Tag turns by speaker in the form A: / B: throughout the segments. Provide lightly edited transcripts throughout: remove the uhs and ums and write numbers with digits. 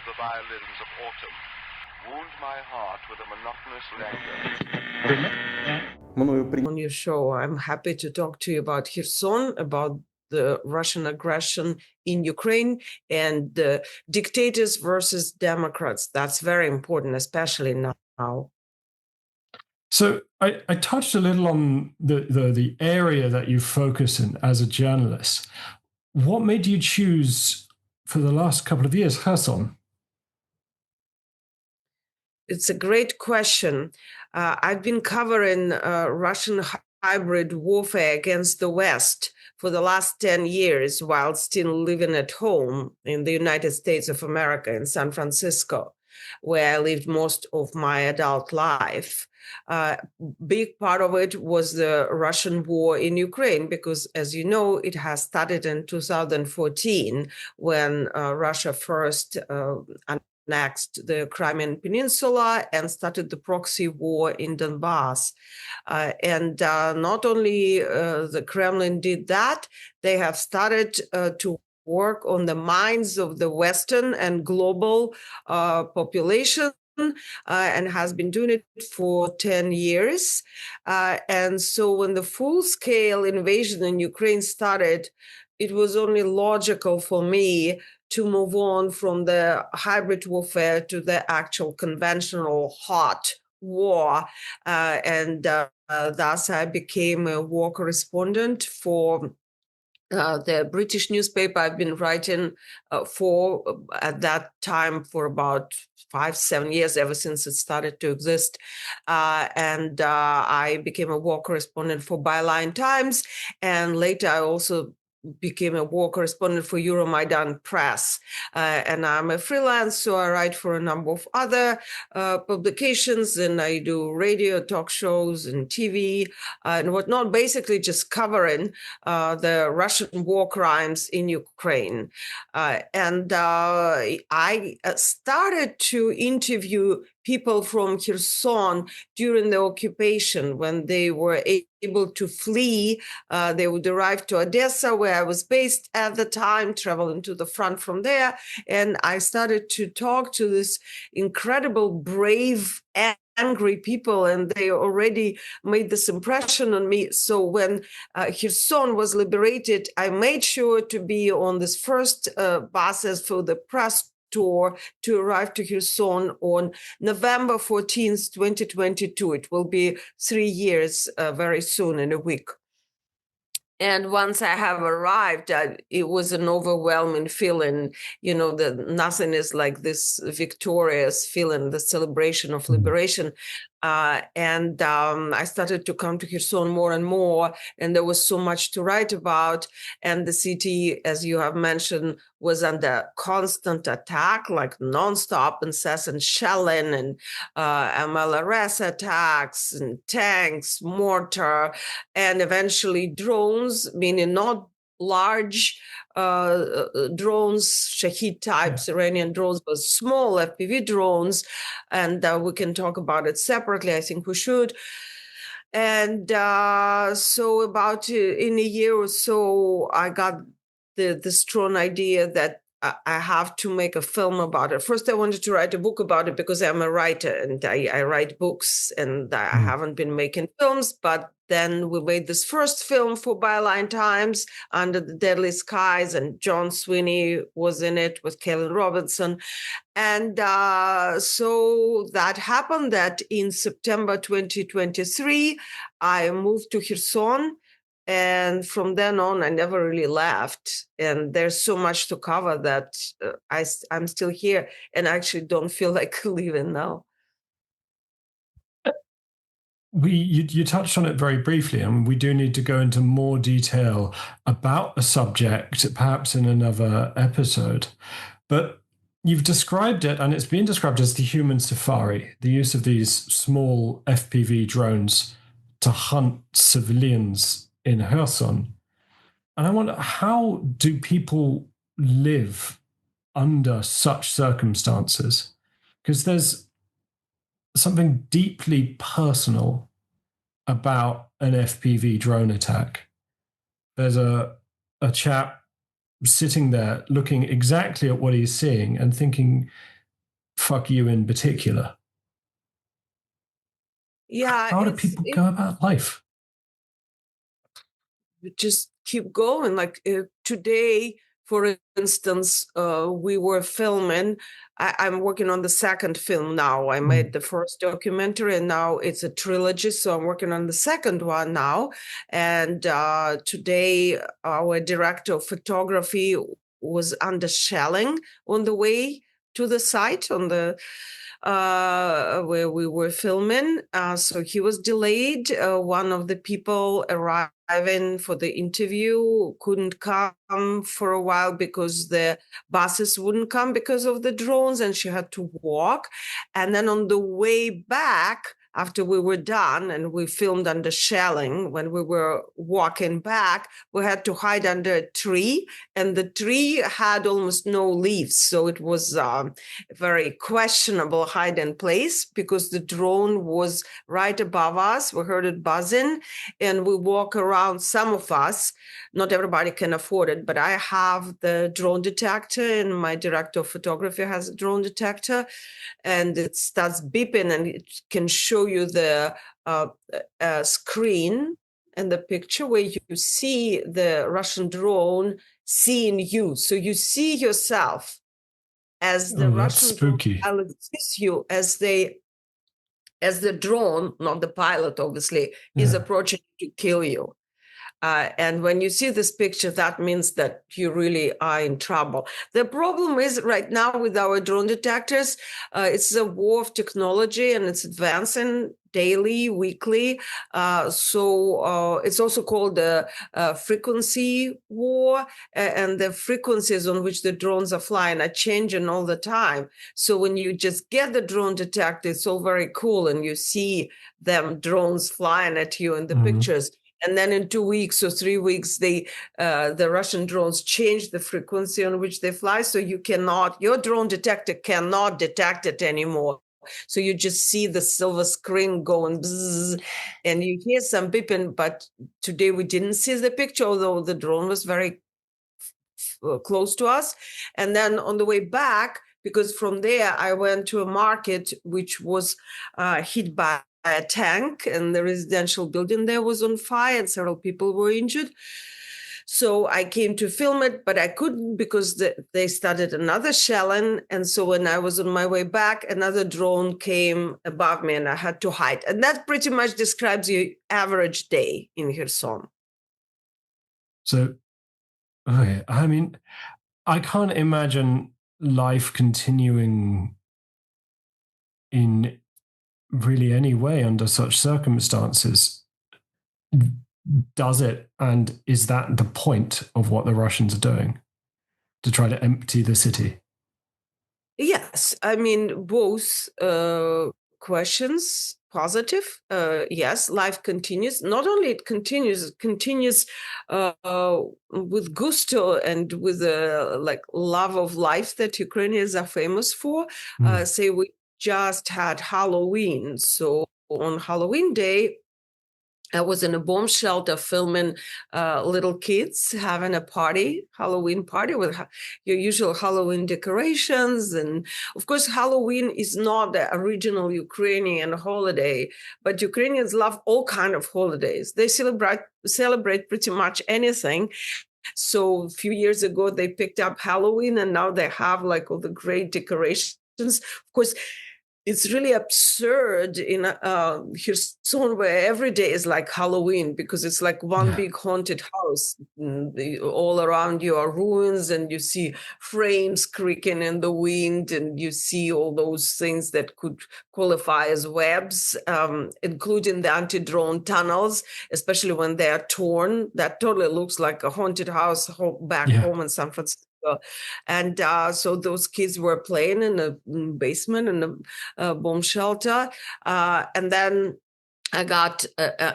A: the violins of autumn wound my heart with a monotonous languor.
B: On your show, I'm happy to talk to you about Kherson, about the Russian aggression in Ukraine, and the dictators versus Democrats. That's very important, especially now.
C: So I touched a little on the area that you focus in as a journalist. What made you choose for the last couple of years Kherson?
B: It's a great question. I've been covering Russian hybrid warfare against the West for the last 10 years while still living at home in the United States of America in San Francisco, where I lived most of my adult life. Big part of it was the Russian war in Ukraine, because, as you know, it has started in 2014 when Russia first annexed the Crimean Peninsula and started the proxy war in Donbass. And not only the Kremlin did that, they have started to work on the minds of the Western and global population, and has been doing it for 10 years. And so when the full-scale invasion in Ukraine started, it was only logical for me to move on from the hybrid warfare to the actual conventional hot war. And thus I became a war correspondent for the British newspaper I've been writing for at that time for about 5-7 years, ever since it started to exist. And I became a war correspondent for Byline Times. And later I also became a war correspondent for Euromaidan Press. And I'm a freelance, so I write for a number of other publications, and I do radio talk shows and TV and whatnot, basically just covering the Russian war crimes in Ukraine. And I started to interview people from Kherson during the occupation when they were able to flee. They would arrive to Odessa, where I was based at the time, traveling to the front from there. And I started to talk to this incredible, brave, angry people, and they already made this impression on me. So when Kherson was liberated, I made sure to be on this first buses for the press tour to arrive to Kherson on November 14th, 2022. It will be 3 years very soon, in a week. And once I have arrived, it was an overwhelming feeling, that nothing is like this victorious feeling, the celebration of liberation. And I started to come to Kherson more and more, and there was so much to write about. And the city, as you have mentioned, was under constant attack, like nonstop, incessant shelling and MLRS attacks and tanks, mortar, and eventually drones, meaning not large drones, Shahid types, Iranian drones, but small FPV drones. And we can talk about it separately. I think we should. And so about in a year or so, I got the strong idea that I have to make a film about it. First, I wanted to write a book about it because I'm a writer and I write books, and I haven't been making films. But then we made this first film for Byline Times, Under the Deadly Skies, and John Sweeney was in it with Kaylin Robinson. And so that happened that in September 2023, I moved to Kherson. And from then on, I never really left. And there's so much to cover that I'm still here, and I actually don't feel like leaving now.
C: You touched on it very briefly, and we do need to go into more detail about the subject, perhaps in another episode. But you've described it, and it's been described as the human safari, the use of these small FPV drones to hunt civilians in Kherson. And I wonder, how do people live under such circumstances? Because there's something deeply personal about an FPV drone attack. There's a chap sitting there looking exactly at what he's seeing and thinking, fuck you in particular?
B: Yeah,
C: How do people go about life?
B: just keep going. Like today, for instance, we were filming. I'm working on the second film now. I made the first documentary, and now it's a trilogy. So I'm working on the second one now. And today, our director of photography was under shelling on the way to the site on the where we were filming. So he was delayed. One of the people arriving for the interview couldn't come for a while because the buses wouldn't come because of the drones, and she had to walk. And then on the way back, after we were done and we filmed under shelling, when we were walking back, we had to hide under a tree, and the tree had almost no leaves. So it was a very questionable hiding place because the drone was right above us. We heard it buzzing, and we walk around, some of us, not everybody can afford it, but I have the drone detector, and my director of photography has a drone detector, and it starts beeping, and it can show you the screen and the picture where you see the Russian drone seeing you. So you see yourself as the Russian pilot sees you as the drone, not the pilot, obviously, is approaching to kill you. And when you see this picture, that means that you really are in trouble. The problem is right now with our drone detectors, it's a war of technology, and it's advancing daily, weekly. So it's also called the frequency war, and the frequencies on which the drones are flying are changing all the time. So when you just get the drone detector, it's all very cool, and you see them drones flying at you in the pictures. And then in 2 weeks or 3 weeks, the Russian drones change the frequency on which they fly. So your drone detector cannot detect it anymore. So you just see the silver screen going bzzz, and you hear some beeping. But today we didn't see the picture, although the drone was very close to us. And then on the way back, because from there I went to a market which was hit by a tank, and the residential building there was on fire, and several people were injured. So I came to film it, but I couldn't because they started another shelling. And so when I was on my way back, another drone came above me, and I had to hide. And that pretty much describes your average day in Kherson.
C: So, okay, I mean, I can't imagine life continuing in really any way under such circumstances. Does it? And is that the point of what the Russians are doing? To try to empty the city?
B: Yes, I mean, both questions positive. Yes, life continues. Not only it continues with gusto and with like love of life that Ukrainians are famous for. Say we just had Halloween. So on Halloween day, I was in a bomb shelter filming little kids having a party, Halloween party with your usual Halloween decorations. And of course, Halloween is not the original Ukrainian holiday, but Ukrainians love all kinds of holidays. They celebrate pretty much anything. So a few years ago, they picked up Halloween, and now they have like all the great decorations. Of course, it's really absurd in Kherson, where every day is like Halloween, because it's like one big haunted house. All around you are ruins, and you see frames creaking in the wind, and you see all those things that could qualify as webs, including the anti-drone tunnels, especially when they are torn. That totally looks like a haunted house back home in San Francisco. And so those kids were playing in a basement in a bomb shelter. And then I got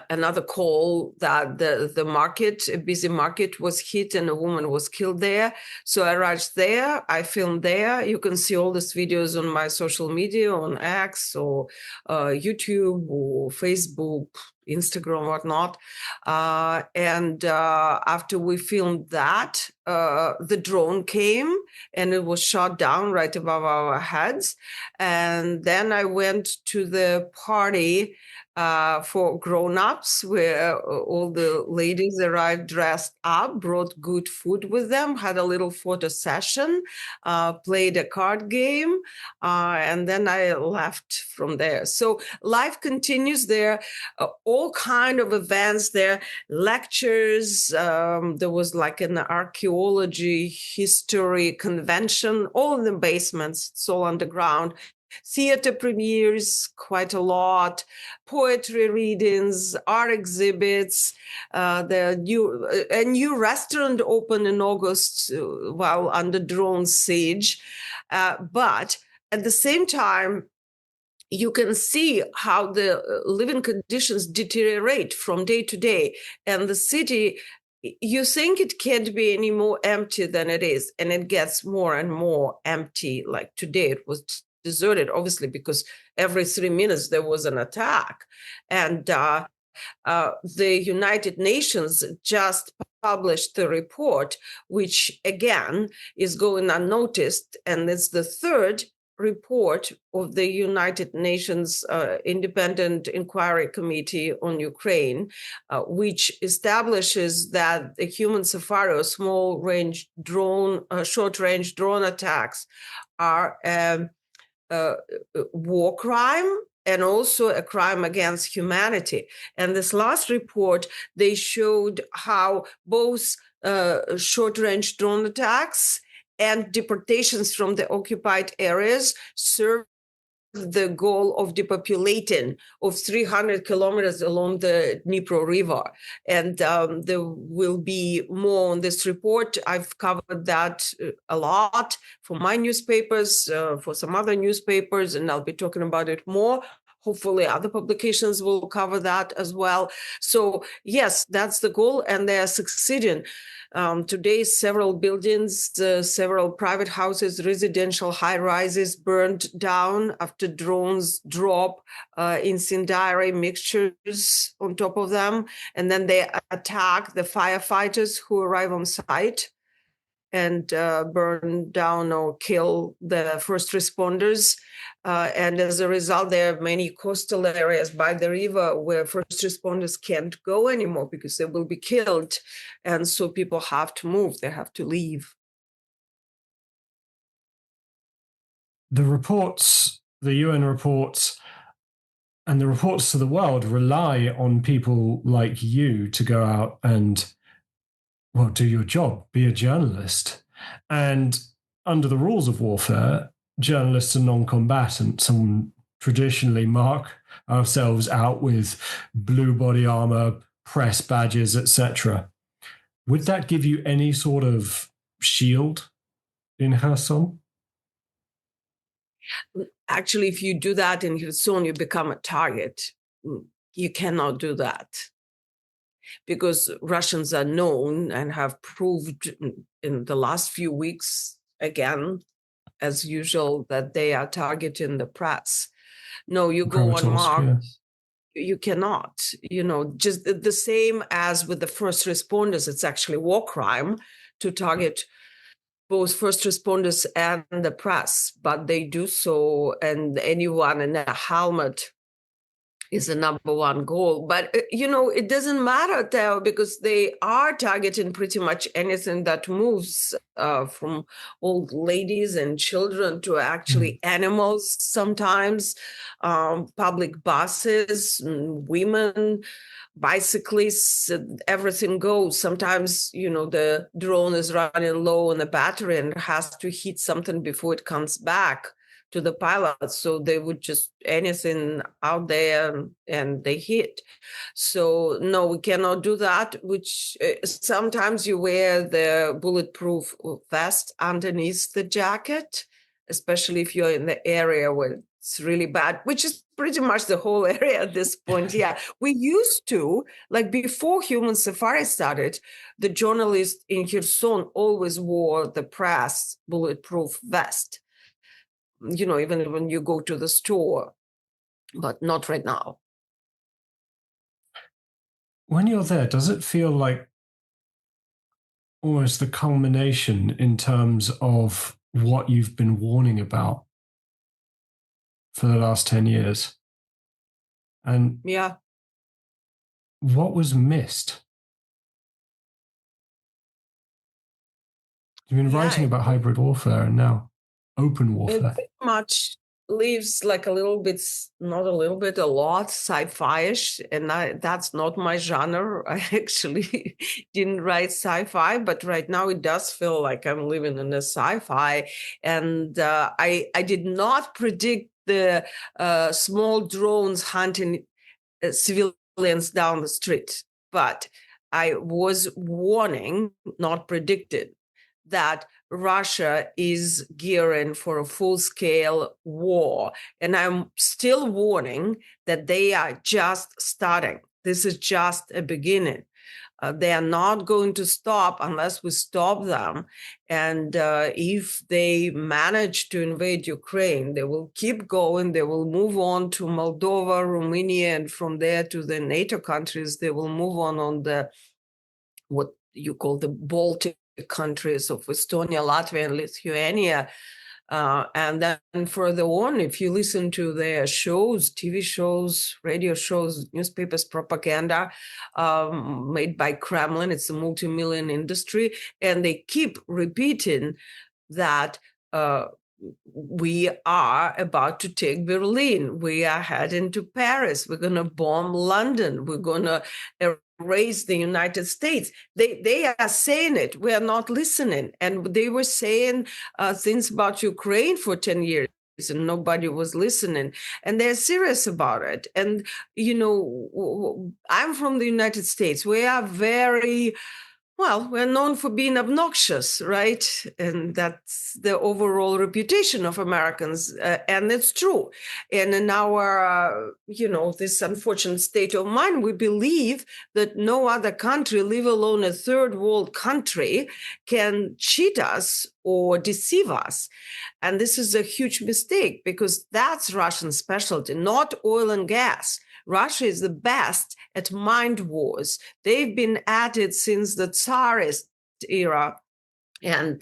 B: another call that the market, a busy market, was hit and a woman was killed there. So I rushed there. I filmed there. You can see all these videos on my social media, on X or YouTube or Facebook, Instagram, whatnot. And after we filmed that, the drone came and it was shot down right above our heads. And then I went to the party for grown-ups, where all the ladies arrived dressed up, brought good food with them, had a little photo session, played a card game, and then I left from there. So life continues there. All kind of events there, lectures. There was like an archaeology history convention, all in the basements. It's all underground. Theater premieres, quite a lot, poetry readings, art exhibits. A new restaurant opened in August while under drone siege. But at the same time, you can see how the living conditions deteriorate from day to day. And the city, you think it can't be any more empty than it is. And it gets more and more empty. Like today, it was deserted, obviously, because every 3 minutes there was an attack. And the United Nations just published the report, which again is going unnoticed. And it's the third report of the United Nations Independent Inquiry Committee on Ukraine, which establishes that the human safari or small-range drone, short-range drone attacks are war crime and also a crime against humanity. And this last report, they showed how both short-range drone attacks and deportations from the occupied areas serve the goal of depopulating of 300 kilometers along the Dnipro River. And there will be more on this report. I've covered that a lot for my newspapers, for some other newspapers, and I'll be talking about it more. Hopefully other publications will cover that as well. So yes, that's the goal, and they are succeeding. Today, several buildings, several private houses, residential high-rises burned down after drones drop incendiary mixtures on top of them. And then they attack the firefighters who arrive on site and burn down or kill the first responders. And as a result, there are many coastal areas by the river where first responders can't go anymore because they will be killed. And so people have to move, they have to leave.
C: The reports, the UN reports, and the reports to the world rely on people like you to go out and, well, do your job, be a journalist. And under the rules of warfare, journalists are non-combatant. Some traditionally mark ourselves out with blue body armor, press badges, etc. Would that give you any sort of shield in Kherson?
B: Actually, if you do that in Kherson, you become a target. You cannot do that because Russians are known and have proved in the last few weeks, again, as usual, that they are targeting the press. No, you go unmarked. Yeah. You cannot, just the same as with the first responders. It's actually war crime to target both first responders and the press, but they do so, and anyone in a helmet is the number one goal. But, it doesn't matter, Theo, because they are targeting pretty much anything that moves, from old ladies and children to actually animals sometimes, public buses, women, bicyclists, everything goes. Sometimes, the drone is running low on the battery and has to hit something before it comes back to the pilots, so they would just anything out there and they hit. So no, we cannot do that, which sometimes you wear the bulletproof vest underneath the jacket, especially if you're in the area where it's really bad, which is pretty much the whole area at this point. Yeah, we used to, like before Human Safari started, the journalists in Kherson always wore the press bulletproof vest. Even when you go to the store, but not right now.
C: when you're there, does it feel like almost the culmination in terms of what you've been warning about for the last 10 years? And
B: Yeah.
C: what was missed? You've been writing about hybrid warfare and now open warfare.
B: It pretty much leaves like a little bit, not a little bit, a lot sci-fi-ish, and that's not my genre. I actually didn't write sci-fi, but right now it does feel like I'm living in a sci-fi. And I did not predict the small drones hunting civilians down the street, but I was warning, not predicted, that Russia is gearing for a full-scale war. And I'm still warning that they are just starting. This is just a beginning. They are not going to stop unless we stop them. And if they manage to invade Ukraine, they will keep going. They will move on to Moldova, Romania, and from there to the NATO countries. They will move on the what you call the Baltic countries of Estonia, Latvia, and Lithuania. And then further on, if you listen to their shows, TV shows, radio shows, newspapers, propaganda made by Kremlin, it's a multi-million industry, and they keep repeating that we are about to take Berlin. We are heading to Paris. We're going to bomb London. We're going to erase the United States. They are saying it. We are not listening. And they were saying things about Ukraine for 10 years. And nobody was listening, and they're serious about it. And, you know, I'm from the United States. We are very, well, we're known for being obnoxious, right? And that's the overall reputation of Americans. And it's true. And in our, you know, this unfortunate state of mind, we believe that no other country, leave alone a third world country, can cheat us or deceive us. And this is a huge mistake, because that's Russian specialty, not oil and gas. Russia is the best at mind wars. They've been at it since the Tsarist era, and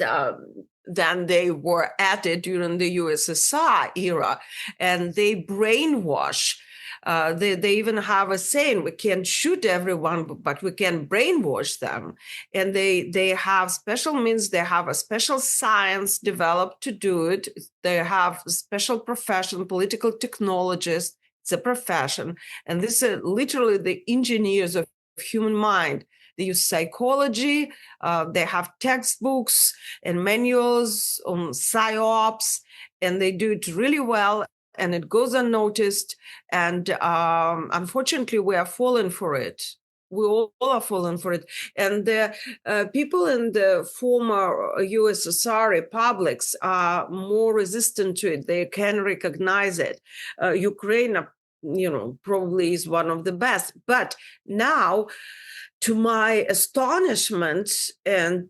B: then they were at it during the USSR era, and they brainwash. They even have a saying: we can't shoot everyone, but we can brainwash them. And they have special means. They have a special science developed to do it. They have a special profession, political technologists. It's a profession. And this is literally the engineers of human mind. They use psychology. They have textbooks and manuals on psyops, and they do it really well. And it goes unnoticed. And unfortunately, we are falling for it. We all are falling for it. And the people in the former USSR republics are more resistant to it. They can recognize it. Ukraine, you know, probably is one of the best. But now, to my astonishment, and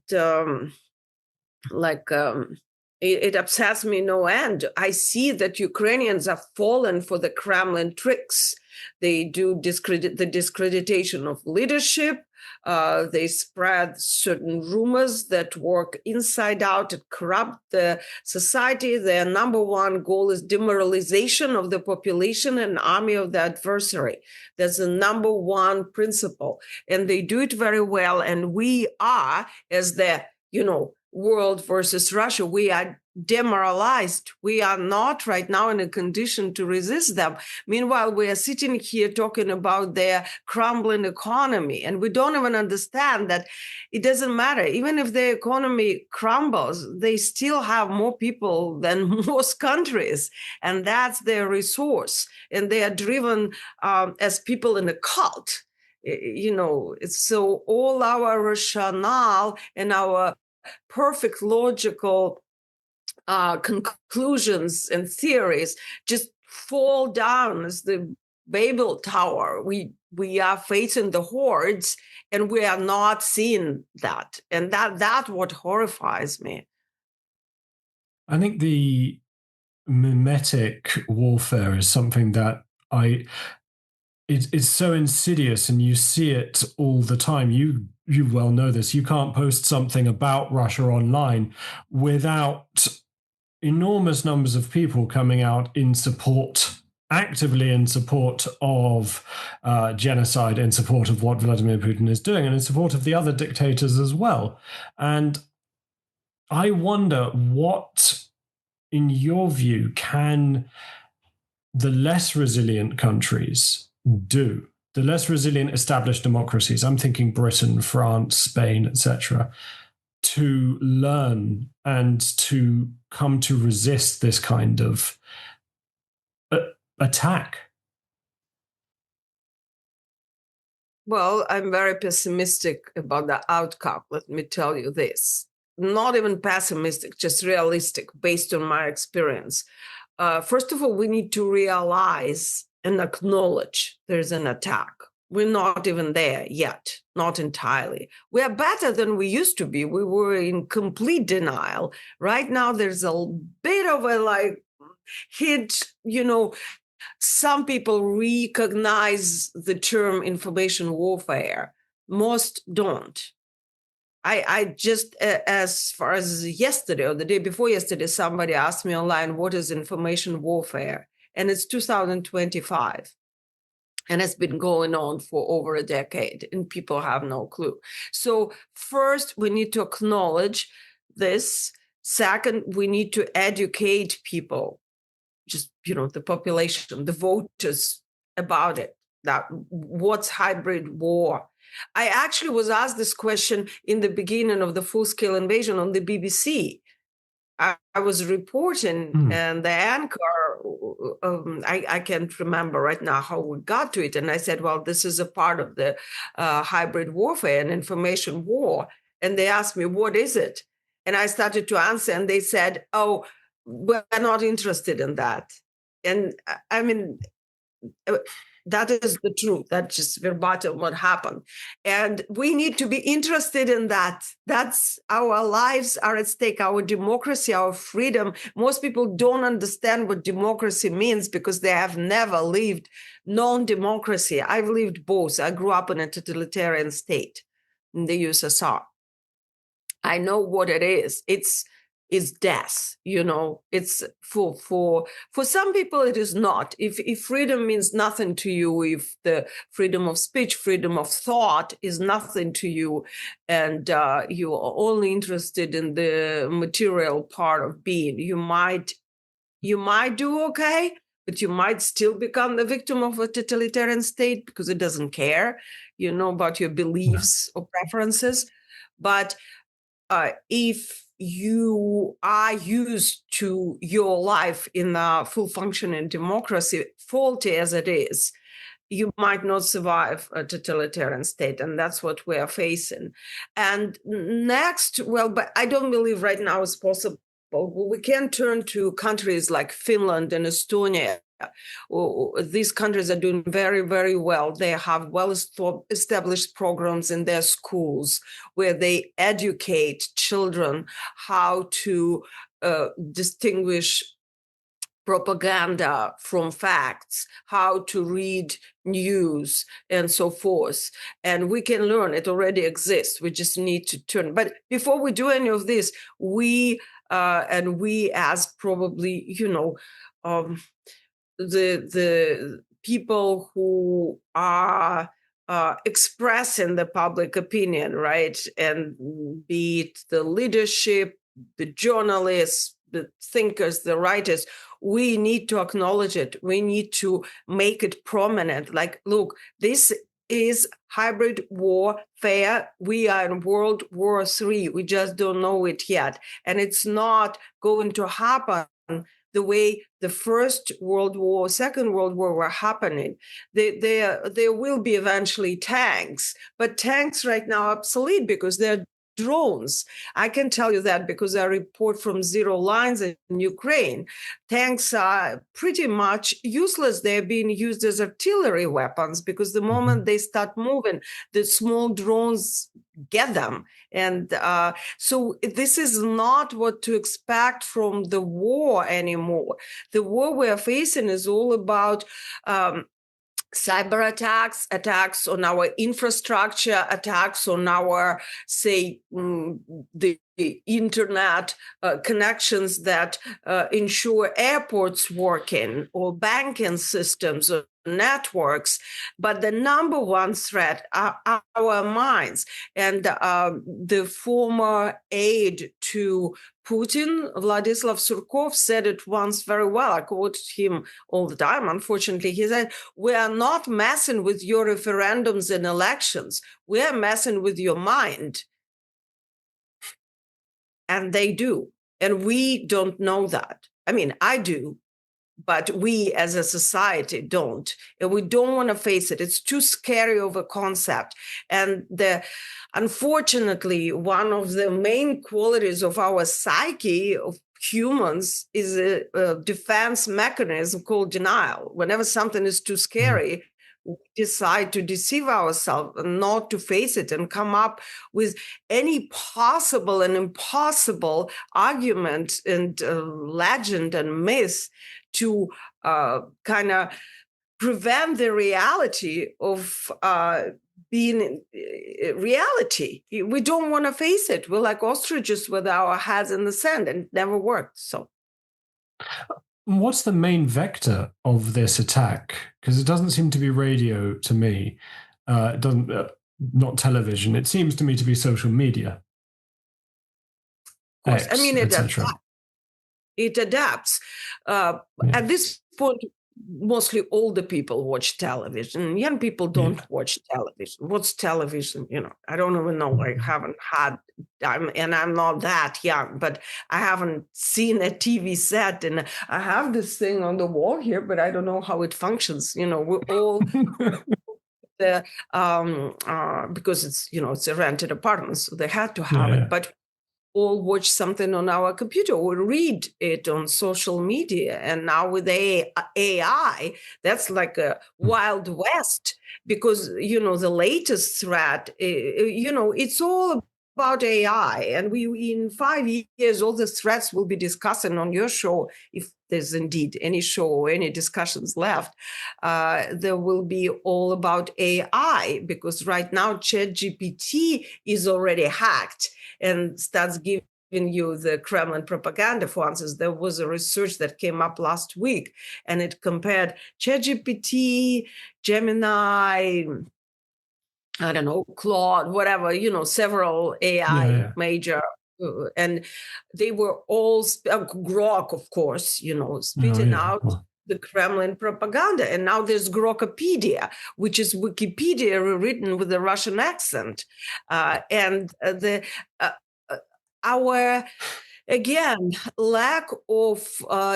B: it upsets me no end, I see that Ukrainians are fallen for the Kremlin tricks. They do the discreditation of leadership. They spread certain rumors that work inside out and corrupt the society. Their number one goal is demoralization of the population and army of the adversary. That's the number one principle. And they do it very well. And we are, as the, you know, world versus Russia, we are demoralized. We are not right now in a condition to resist them. Meanwhile, we are sitting here talking about their crumbling economy, and we don't even understand that it doesn't matter. Even if the economy crumbles, they still have more people than most countries, and that's their resource. And they are driven as people in a cult. You know, so all our rationale and our perfect logical conclusions and theories just fall down as the Babel Tower. We are facing the hordes, and we are not seeing that. And that's what horrifies me.
C: I think the mimetic warfare is something that it's so insidious, and you see it all the time. You well know this. You can't post something about Russia online without enormous numbers of people coming out in support, actively in support of genocide, in support of what Vladimir Putin is doing, and in support of the other dictators as well. And I wonder what, in your view, can the less resilient countries do? The less resilient established democracies, I'm thinking Britain, France, Spain, etc., to learn and to come to resist this kind of attack?
B: Well, I'm very pessimistic about the outcome. Let me tell you this. Not even pessimistic, just realistic based on my experience. First of all, we need to realize and acknowledge there's an attack. We're not even there yet, not entirely. We are better than we used to be. We were in complete denial. Right now, there's a bit of a hit, some people recognize the term information warfare. Most don't. I just, as far as yesterday or the day before yesterday, somebody asked me online, what is information warfare? And it's 2025. And it's been going on for over a decade, and people have no clue. So first, we need to acknowledge this. Second, we need to educate people, just, the population, the voters, about it, that what's hybrid war. I actually was asked this question in the beginning of the full-scale invasion on the BBC. I was reporting, and the anchor, I can't remember right now how we got to it. And I said, well, this is a part of the hybrid warfare and information war. And they asked me, what is it? And I started to answer, and they said, oh, we're not interested in that. And I mean, that is the truth. That's just verbatim what happened. And we need to be interested in that. That's our lives are at stake, our democracy, our freedom. Most people don't understand what democracy means because they have never lived non-democracy. I've lived both. I grew up in a totalitarian state in the USSR. I know what it is. It's death, it's for some people it is not. If freedom means nothing to you, if the freedom of speech, freedom of thought is nothing to you, and you are only interested in the material part of being, you might do okay, but you might still become the victim of a totalitarian state because it doesn't care, about your beliefs or preferences. But if you are used to your life in a full functioning democracy, faulty as it is, you might not survive a totalitarian state. And that's what we are facing. And next, but I don't believe right now it's possible. We can turn to countries like Finland and Estonia. These countries are doing very, very well. They have well-established programs in their schools where they educate children how to distinguish propaganda from facts, how to read news, and so forth. And we can learn. It already exists. We just need to turn. But before we do any of this, we as probably, the people who are expressing the public opinion, right? And be it the leadership, the journalists, the thinkers, the writers, we need to acknowledge it. We need to make it prominent. Like, look, this is hybrid warfare. We are in World War III. We just don't know it yet. And it's not going to happen the way the First World War, Second World War were happening. There will be eventually tanks, but tanks right now are obsolete because they're drones. I can tell you that because I report from zero lines in Ukraine. Tanks are pretty much useless. They're being used as artillery weapons because the moment they start moving, the small drones get them. And so this is not what to expect from the war anymore. The war we're facing is all about cyber attacks, attacks on our infrastructure, attacks on our, say, the internet connections that ensure airports working, or banking systems, or networks. But the number one threat are our minds. And the former aide to Putin, Vladislav Surkov, said it once very well. I quote him all the time. Unfortunately, he said, "We are not messing with your referendums and elections. We are messing with your mind." And they do. And we don't know that. I mean, I do, but we as a society don't. And we don't want to face it. It's too scary of a concept. And unfortunately, one of the main qualities of our psyche, of humans, is a defense mechanism called denial. Whenever something is too scary, we decide to deceive ourselves and not to face it, and come up with any possible and impossible argument and legend and myth to kind of prevent the reality of being reality. We don't want to face it. We're like ostriches with our heads in the sand, and it never worked. So
C: what's the main vector of this attack? Because it doesn't seem to be radio to me. It doesn't, not television. It seems to me to be social media.
B: Of course.
C: X,
B: I mean, it adapts. At this point, mostly older people watch television. Young people don't watch television. What's television? I don't even know. I haven't had, and I'm not that young, but I haven't seen a TV set. And I have this thing on the wall here, but I don't know how it functions. We're all because it's a rented apartment, so they had to have it. But all watch something on our computer or read it on social media. And now with AI, that's like a Wild West, because, the latest threat, it's all about AI. And in 5 years, all the threats we'll be discussing on your show, if there's indeed any show or any discussions left, there will be all about AI, because right now ChatGPT is already hacked and starts giving you the Kremlin propaganda. For instance, there was a research that came up last week, and it compared ChatGPT, Gemini, I don't know, Claude, whatever, several AI major, and they were all, Grok, of course, spitting out the Kremlin propaganda. And now there's Grokopedia, which is Wikipedia written with a Russian accent. And our, again, lack of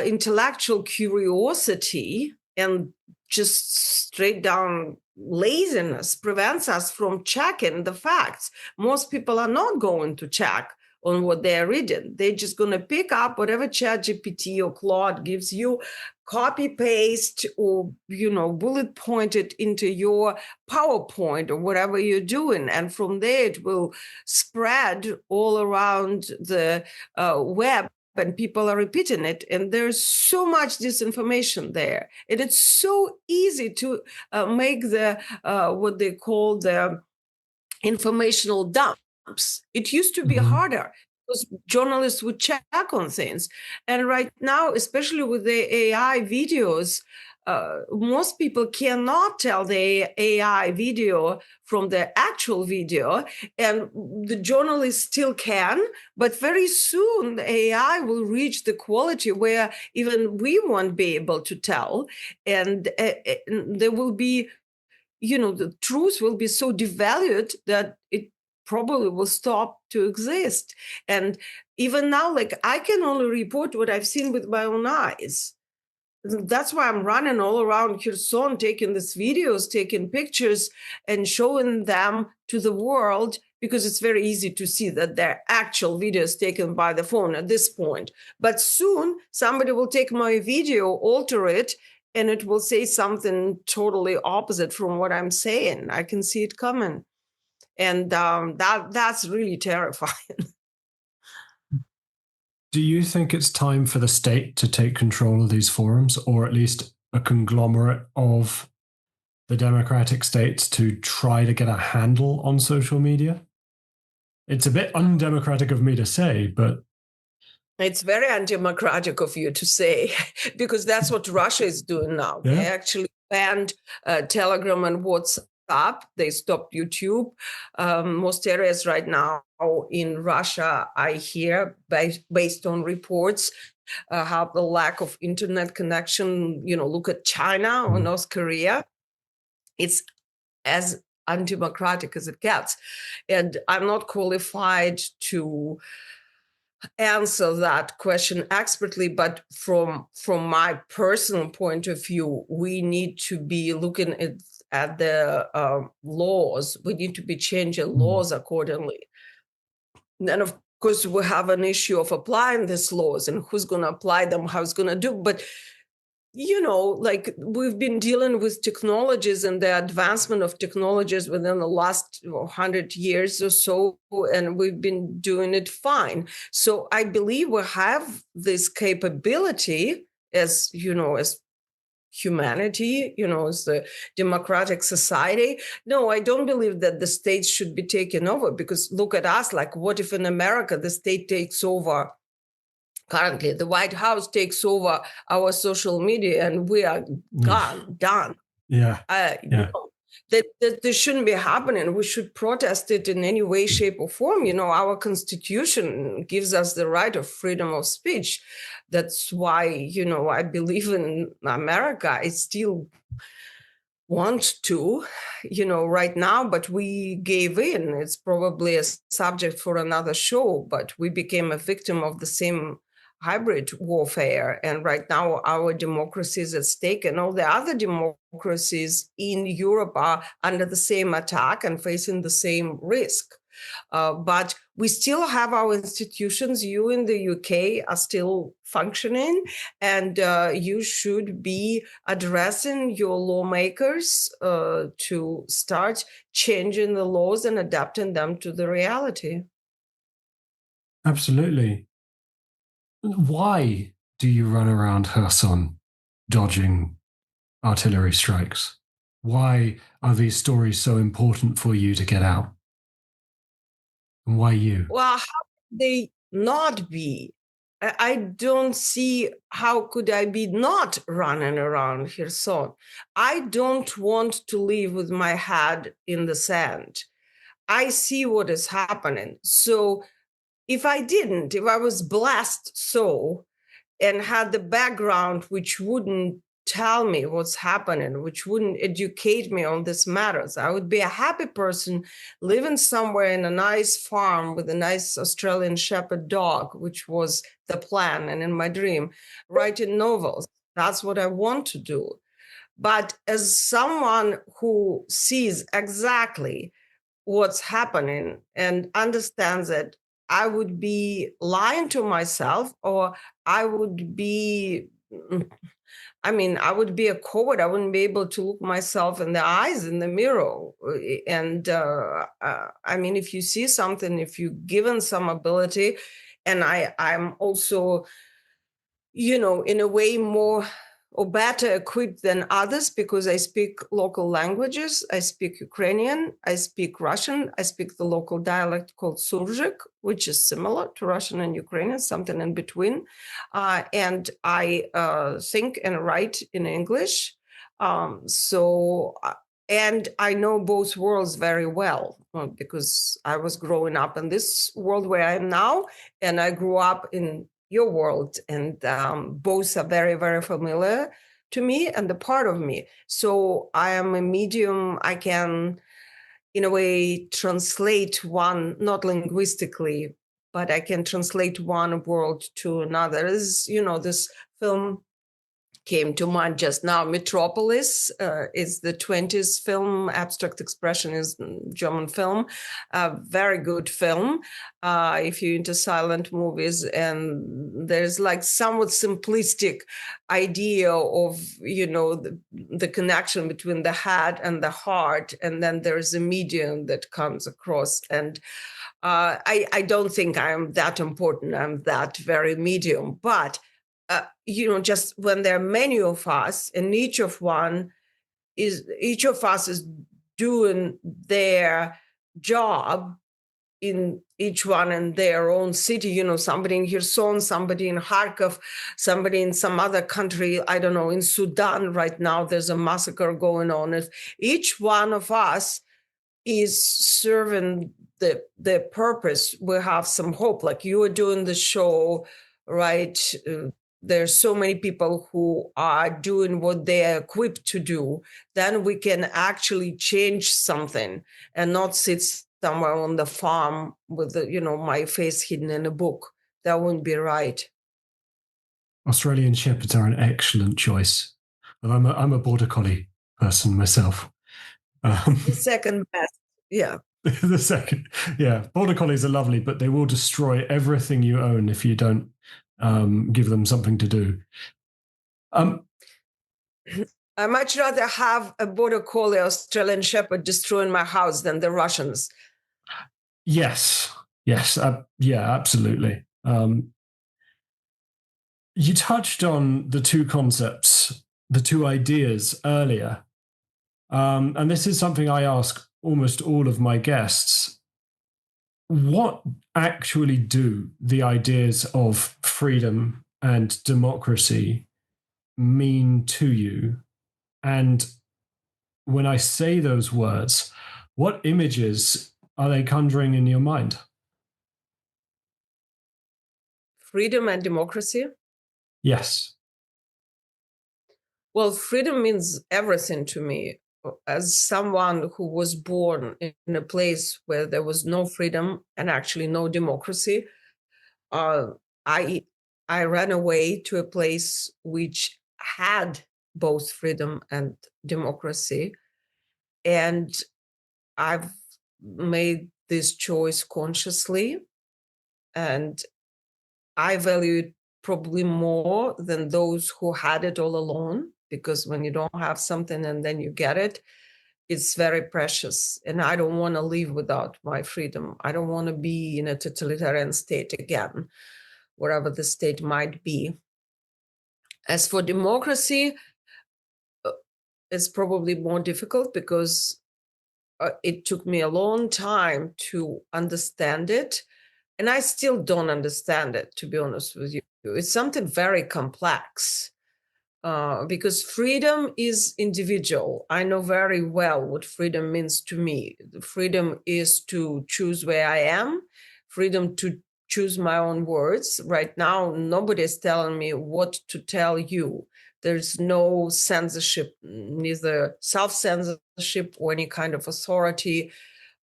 B: intellectual curiosity and just straight down laziness prevents us from checking the facts. Most people are not going to check on what they're reading. They're just going to pick up whatever ChatGPT or Claude gives you, copy paste, or bullet point it into your PowerPoint or whatever you're doing, and from there it will spread all around the web, and people are repeating it. And there's so much disinformation there, and it's so easy to make the what they call the informational dump. It used to be harder, because journalists would check on things. And right now, especially with the AI videos, most people cannot tell the AI video from the actual video, and the journalists still can, but very soon the AI will reach the quality where even we won't be able to tell. And there will be, the truth will be so devalued that it probably will stop to exist. And even now, I can only report what I've seen with my own eyes. That's why I'm running all around Kherson, taking these videos, taking pictures, and showing them to the world, because it's very easy to see that they're actual videos taken by the phone at this point. But soon, somebody will take my video, alter it, and it will say something totally opposite from what I'm saying. I can see it coming. And that's really terrifying.
C: Do you think it's time for the state to take control of these forums, or at least a conglomerate of the democratic states to try to get a handle on social media? It's a bit undemocratic of me to say, but
B: it's very undemocratic of you to say, because that's what Russia is doing now.
C: Yeah.
B: They actually banned Telegram and WhatsApp. They stopped YouTube. Most areas right now in Russia, I hear, based on reports, have the lack of internet connection. Look at China or North Korea. It's as undemocratic as it gets. And I'm not qualified to answer that question expertly, but from my personal point of view, we need to be looking at the laws. We need to be changing laws accordingly. And of course, we have an issue of applying these laws and who's going to apply them, how it's going to do. But like we've been dealing with technologies and the advancement of technologies within the last 100 years or so, and we've been doing it fine. So I believe we have this capability as humanity, as the democratic society. No, I don't believe that the state should be taken over, because look at us, like what if in America the state takes over? Currently, the White House takes over our social media and we are done.
C: Yeah.
B: That shouldn't be happening. We should protest it in any way, shape, or form. Our Constitution gives us the right of freedom of speech. That's why, I believe in America. I still want to, right now, but we gave in. It's probably a subject for another show, but we became a victim of the same hybrid warfare. And right now, our democracy is at stake, and all the other democracies in Europe are under the same attack and facing the same risk. But we still have our institutions. You in the UK are still functioning, and you should be addressing your lawmakers to start changing the laws and adapting them to the reality.
C: Absolutely. Why do you run around Kherson dodging artillery strikes? Why are these stories so important for you to get out? And why you?
B: Well, how could they not be? I don't see how could I be not running around Kherson. I don't want to live with my head in the sand. I see what is happening. So if I was blessed so and had the background which wouldn't tell me what's happening, which wouldn't educate me on these matters, I would be a happy person living somewhere in a nice farm with a nice Australian Shepherd dog, which was the plan and in my dream, writing novels. That's what I want to do. But as someone who sees exactly what's happening and understands it, I would be lying to myself, or I would be a coward. I wouldn't be able to look myself in the eyes in the mirror. And if you see something, if you're given some ability, and I'm also, in a way more or better equipped than others because I speak local languages. I speak Ukrainian, I speak Russian, I speak the local dialect called Surzhyk, which is similar to Russian and Ukrainian, something in between. And I think and write in English. And I know both worlds very well because I was growing up in this world where I am now, and I grew up in your world, and both are very, very familiar to me and the part of me. So I am a medium. I can, in a way, translate one, not linguistically, but I can translate one world to another. As this film came to mind just now. Metropolis is the 20s film. Abstract Expression is German film. Very good film if you're into silent movies. And there's like somewhat simplistic idea of, the connection between the head and the heart. And then there's a medium that comes across. And I don't think I'm that important. I'm that very medium. But just when there are many of us, and each of one each of us is doing their job in each one in their own city, somebody in Kherson, somebody in Kharkov, somebody in some other country, I don't know, in Sudan right now, there's a massacre going on. If each one of us is serving the purpose, we have some hope. Like you are doing the show, right? There's so many people who are doing what they're equipped to do. Then we can actually change something and not sit somewhere on the farm with my face hidden in a book. That wouldn't be right.
C: Australian Shepherds are an excellent choice. I'm a border collie person myself.
B: The second best, yeah.
C: The second, yeah. Border collies are lovely, but they will destroy everything you own if you don't give them something to do.
B: I much rather have a border collie Australian Shepherd destroying my house than the Russians.
C: Yes, yeah, absolutely. You touched on the two concepts, the two ideas earlier. And this is something I ask almost all of my guests. What actually do the ideas of freedom and democracy mean to you? And when I say those words, what images are they conjuring in your mind?
B: Freedom and democracy?
C: Yes.
B: Well, freedom means everything to me. As someone who was born in a place where there was no freedom and actually no democracy, I ran away to a place which had both freedom and democracy. And I've made this choice consciously. And I value it probably more than those who had it all alone, because when you don't have something and then you get it, it's very precious. And I don't want to live without my freedom. I don't want to be in a totalitarian state again, wherever the state might be. As for democracy, it's probably more difficult because it took me a long time to understand it. And I still don't understand it, to be honest with you. It's something very complex because freedom is individual. I know very well what freedom means to me. Freedom is to choose where I am, freedom to choose my own words. Right now, nobody is telling me what to tell you. There's no censorship, neither self-censorship or any kind of authority.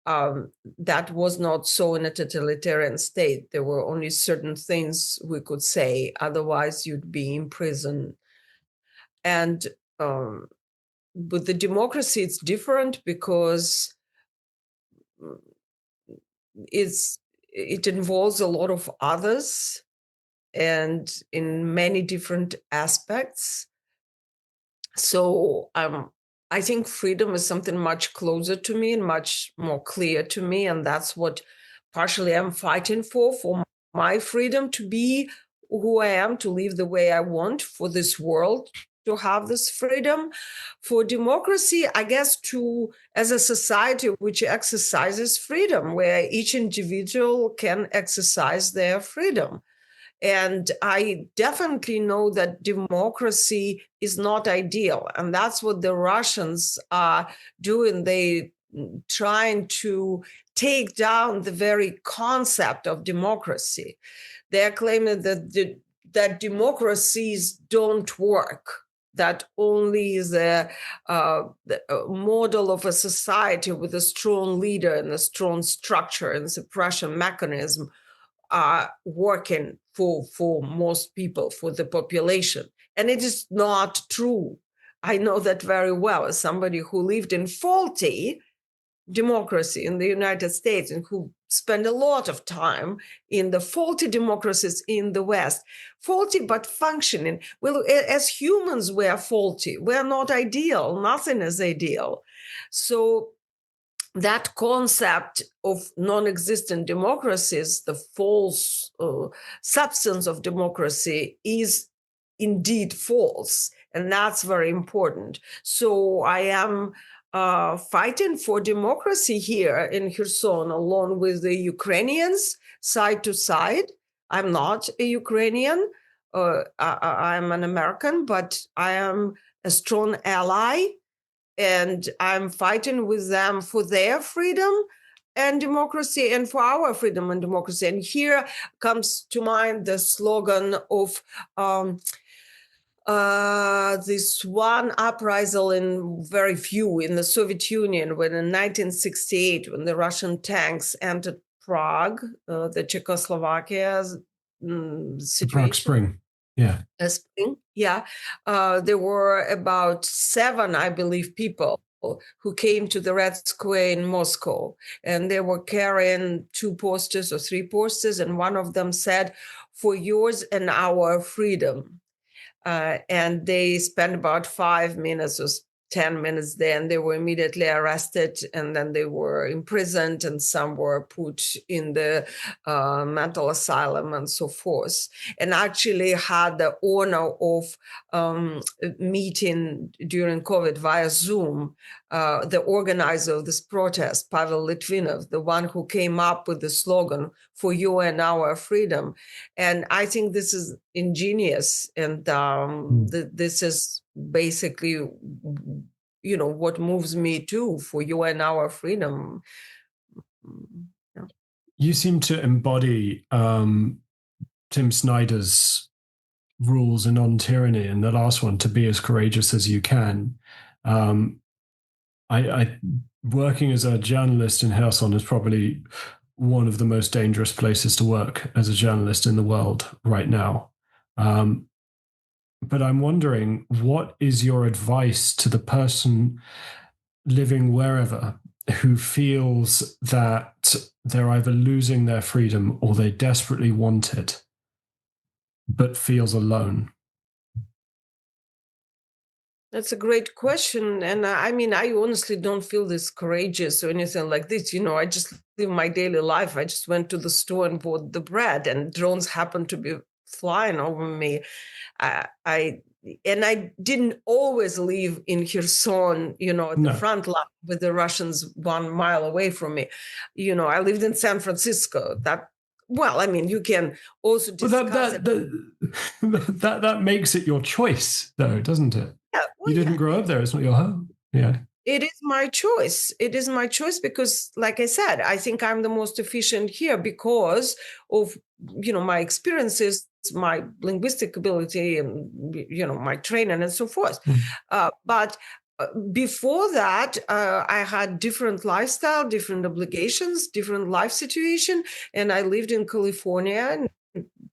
B: That was not so in a totalitarian state. There were only certain things we could say, otherwise you'd be in prison. And with the democracy, it's different because it involves a lot of others and in many different aspects. So I think freedom is something much closer to me and much more clear to me. And that's what partially I'm fighting for my freedom to be who I am, to live the way I want, for this world to have this freedom. For democracy, I guess, as a society which exercises freedom, where each individual can exercise their freedom. And I definitely know that democracy is not ideal. And that's what the Russians are doing. They trying to take down the very concept of democracy. They're claiming that democracies don't work, that only the model of a society with a strong leader and a strong structure and suppression mechanism are working for most people, for the population. And it is not true. I know that very well as somebody who lived in faulty democracy in the United States and who spent a lot of time in the faulty democracies in the West. Faulty but functioning. Well, as humans, we are faulty. We are not ideal. Nothing is ideal. So that concept of non-existent democracies, the false substance of democracy, is indeed false. And that's very important. So I am fighting for democracy here in Kherson, along with the Ukrainians, side to side. I'm not a Ukrainian. I'm an American, but I am a strong ally, and I'm fighting with them for their freedom and democracy and for our freedom and democracy. And here comes to mind the slogan of this one uprisal in very few in the Soviet Union, when in 1968, when the Russian tanks entered Prague, the Czechoslovakia situation.
C: Prague Spring. Yeah.
B: Spring. Yeah. There were about 7, I believe, people who came to the Red Square in Moscow, and they were carrying 2 posters or 3 posters, and one of them said, "For yours and our freedom." And they spent about 5 minutes or 10 minutes there, and they were immediately arrested, and then they were imprisoned, and some were put in the mental asylum and so forth. And actually had the honor of meeting during COVID via Zoom the organizer of this protest, Pavel Litvinov, the one who came up with the slogan, "For you and our freedom." And I think this is ingenious, and this is basically, what moves me too, for you and our freedom. Yeah.
C: You seem to embody Tim Snyder's rules in On Tyranny, and the last one, to be as courageous as you can. I working as a journalist in Kherson is probably one of the most dangerous places to work as a journalist in the world right now. But I'm wondering, what is your advice to the person living wherever who feels that they're either losing their freedom or they desperately want it, but feels alone?
B: That's a great question. And I mean, I honestly don't feel this courageous or anything like this. I just live my daily life. I just went to the store and bought the bread, and drones happened to be flying over me. I didn't always live in Kherson, at the front line with the Russians 1 mile away from me. I lived in San Francisco. You can also discuss
C: that makes it your choice, though, doesn't it?
B: Yeah,
C: you didn't grow up there. It's not your home. Yeah.
B: It is my choice. It is my choice because, like I said, I think I'm the most efficient here because of, my experiences, my linguistic ability, and, my training and so forth. But before that, I had different lifestyle, different obligations, different life situation. And I lived in California,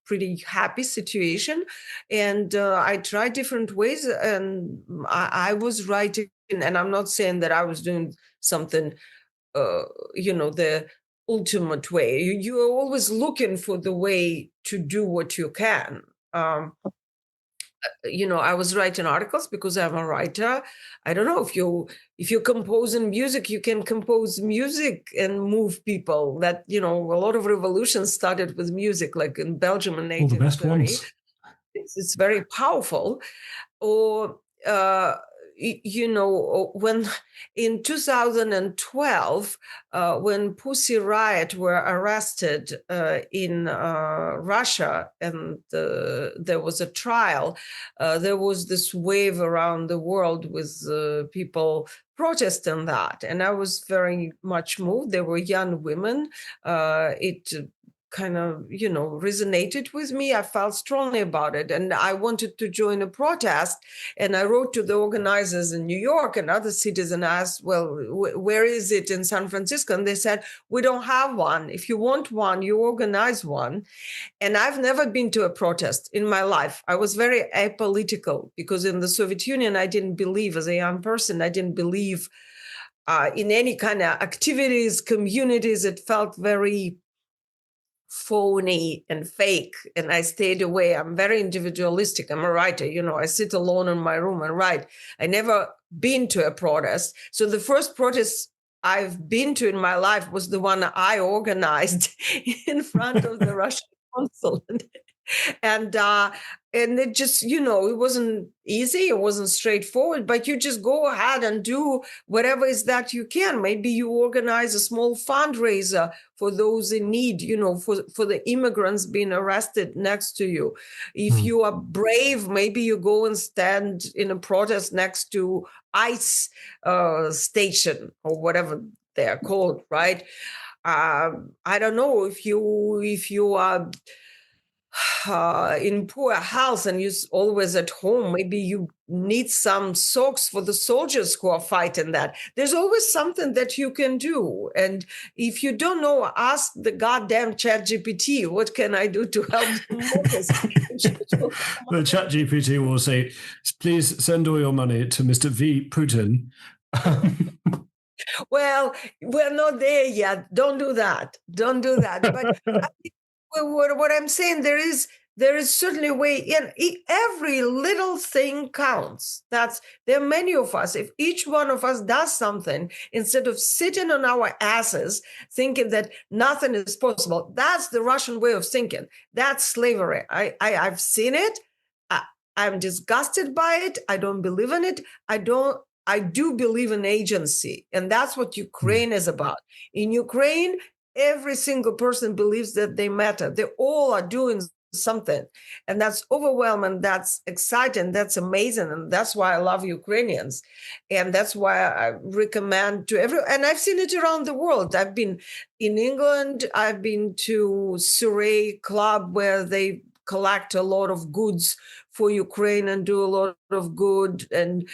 B: pretty happy situation. And I tried different ways, and I was writing, and I'm not saying that I was doing something, the ultimate way. You're always looking for the way to do what you can. I was writing articles because I'm a writer. I don't know, if you compose in music, you can compose music and move people. That, a lot of revolutions started with music, like in Belgium in 1830.
C: All the best ones.
B: It's very powerful. Or when in 2012, when Pussy Riot were arrested in Russia, and there was a trial, there was this wave around the world with people protesting that. And I was very much moved. There were young women. It kind of, resonated with me. I felt strongly about it, and I wanted to join a protest. And I wrote to the organizers in New York and other cities and asked, well, where is it in San Francisco? And they said, we don't have one. If you want one, you organize one. And I've never been to a protest in my life. I was very apolitical because in the Soviet Union, I didn't believe, as a young person, I didn't believe in any kind of activities, communities. It felt very phony and fake, and I stayed away. I'm very individualistic. I'm a writer. I sit alone in my room and write. I never been to a protest. So the first protest I've been to in my life was the one I organized in front of the Russian consulate. And it just, it wasn't easy, it wasn't straightforward, but you just go ahead and do whatever is that you can. Maybe you organize a small fundraiser for those in need, for the immigrants being arrested next to you. If you are brave, maybe you go and stand in a protest next to ICE station or whatever they're called, right? I don't know, if you are in poor house and you're always at home, maybe you need some socks for the soldiers who are fighting that. There's always something that you can do. And if you don't know, ask the goddamn ChatGPT, what can I do to help
C: the ChatGPT will say, please send all your money to Mr. V. Putin.
B: Well, we're not there yet. Don't do that. But what I'm saying, there is certainly a way in. Every little thing counts. There are many of us. If each one of us does something, instead of sitting on our asses thinking that nothing is possible, that's the Russian way of thinking. That's slavery. I've seen it. I'm disgusted by it. I don't believe in it. I do believe in agency, and that's what Ukraine is about. In Ukraine, every single person believes that they matter. They all are doing something, and that's overwhelming. That's exciting. That's amazing, and that's why I love Ukrainians, and that's why I recommend to everyone. And I've seen it around the world. I've been in England. I've been to Surrey Club, where they collect a lot of goods for Ukraine and do a lot of good. And,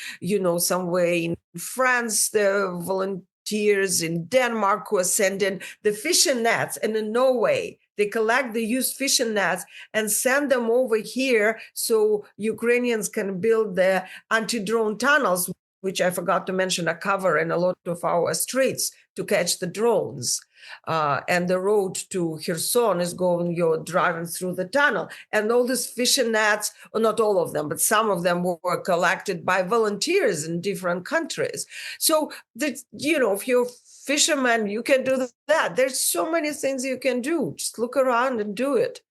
B: somewhere in France, there are volunteers in Denmark who are sending the fishing nets. And in Norway, they collect the used fishing nets and send them over here so Ukrainians can build their anti-drone tunnels, which I forgot to mention are covering a lot of our streets to catch the drones. And the road to Kherson is you're driving through the tunnel. And all these fishing nets, or not all of them, but some of them were collected by volunteers in different countries. So, if you're a fisherman, you can do that. There's so many things you can do. Just look around and do it.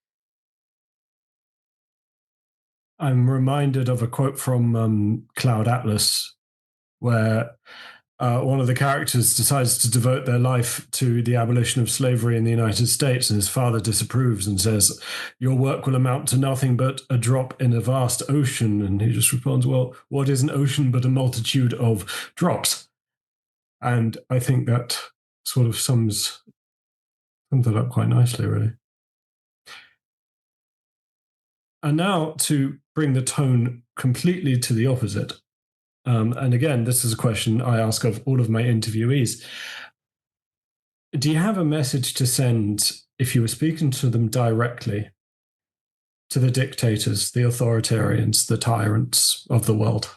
C: I'm reminded of a quote from Cloud Atlas, where one of the characters decides to devote their life to the abolition of slavery in the United States, and his father disapproves and says, your work will amount to nothing but a drop in a vast ocean. And he just responds, well, what is an ocean but a multitude of drops? And I think that sort of sums that up quite nicely, really. And now to bring the tone completely to the opposite. And again, this is a question I ask of all of my interviewees. Do you have a message to send if you were speaking to them directly, to the dictators, the authoritarians, the tyrants of the world?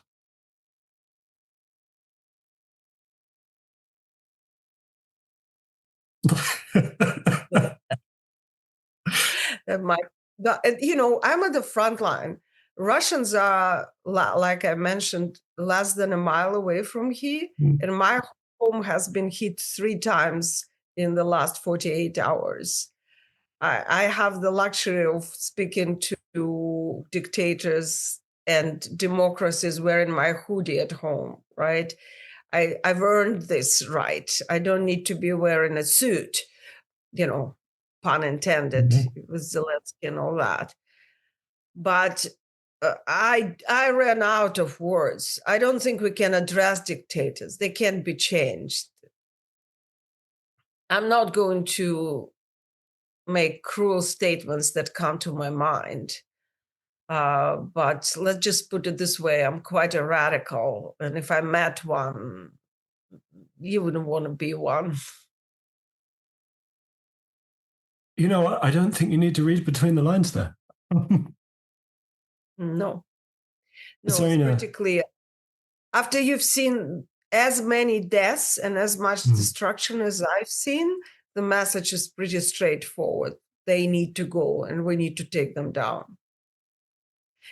B: I'm at the front line. Russians are, like I mentioned, less than a mile away from here. And my home has been hit 3 times in the last 48 hours. I have the luxury of speaking to dictators and democracies wearing my hoodie at home, right? I've earned this right. I don't need to be wearing a suit, pun intended, with Zelensky and all that. But I ran out of words. I don't think we can address dictators. They can't be changed. I'm not going to make cruel statements that come to my mind. But let's just put it this way. I'm quite a radical. And if I met one, you wouldn't want to be one.
C: I don't think you need to read between the lines there.
B: No, Zarina, it's pretty clear. After you've seen as many deaths and as much destruction as I've seen, the message is pretty straightforward. They need to go, and we need to take them down.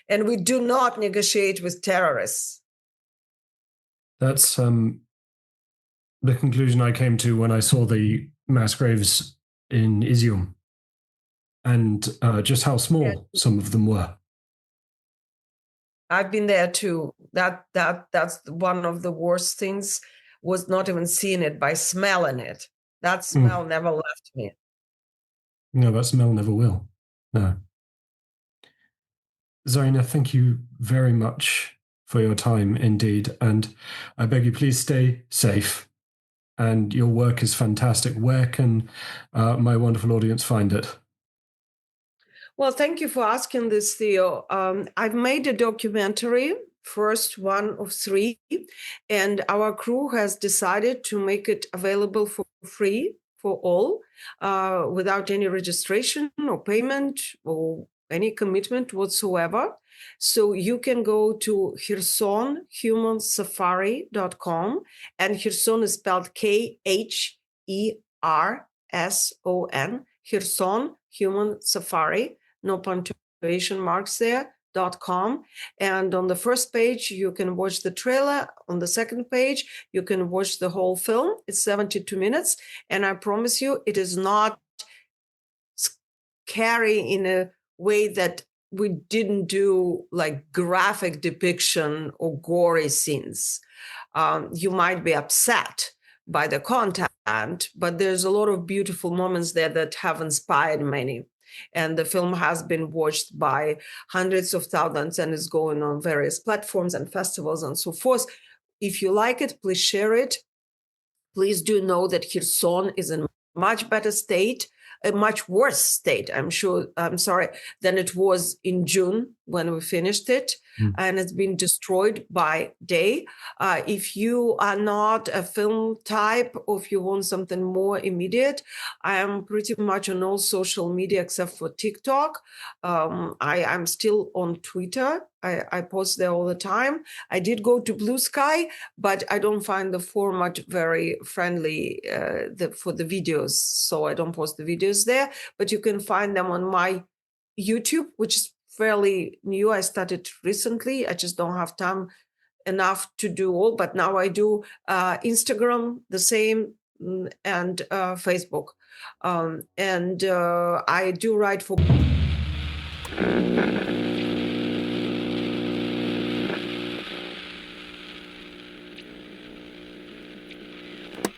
B: And we do not negotiate with terrorists.
C: That's the conclusion I came to when I saw the mass graves in Izium. and just how small some of them were.
B: I've been there too. That's one of the worst things, was not even seeing it, by smelling it. That smell never left me.
C: No, that smell never will. No. Zarina, thank you very much for your time indeed. And I beg you, please stay safe. And your work is fantastic. Where can my wonderful audience find it?
B: Well, thank you for asking this, Theo. I've made a documentary, first one of 3, and our crew has decided to make it available for free for all, without any registration or payment or any commitment whatsoever. So you can go to KhersonHumanSafari.com, and Kherson is spelled Kherson, Kherson Human Safari, no punctuation marks there, .com. And on the first page, you can watch the trailer. On the second page, you can watch the whole film. It's 72 minutes. And I promise you, it is not scary in a way that we didn't do like graphic depiction or gory scenes. You might be upset by the content, but there's a lot of beautiful moments there that have inspired many. And the film has been watched by hundreds of thousands and is going on various platforms and festivals and so forth. If you like it, please share it. Please do know that Kherson is in a much better state, a much worse state, I'm sorry, than it was in June when we finished it. And it's been destroyed by day. If you are not a film type, or if you want something more immediate, I am pretty much on all social media except for TikTok. I'm still on Twitter. I post there all the time. I did go to Blue Sky, but I don't find the format very friendly for the videos, so I don't post the videos there. But you can find them on my YouTube, which is fairly new. I started recently. I just don't have time enough to do all, but now I do Instagram, the same, and Facebook. And I do write for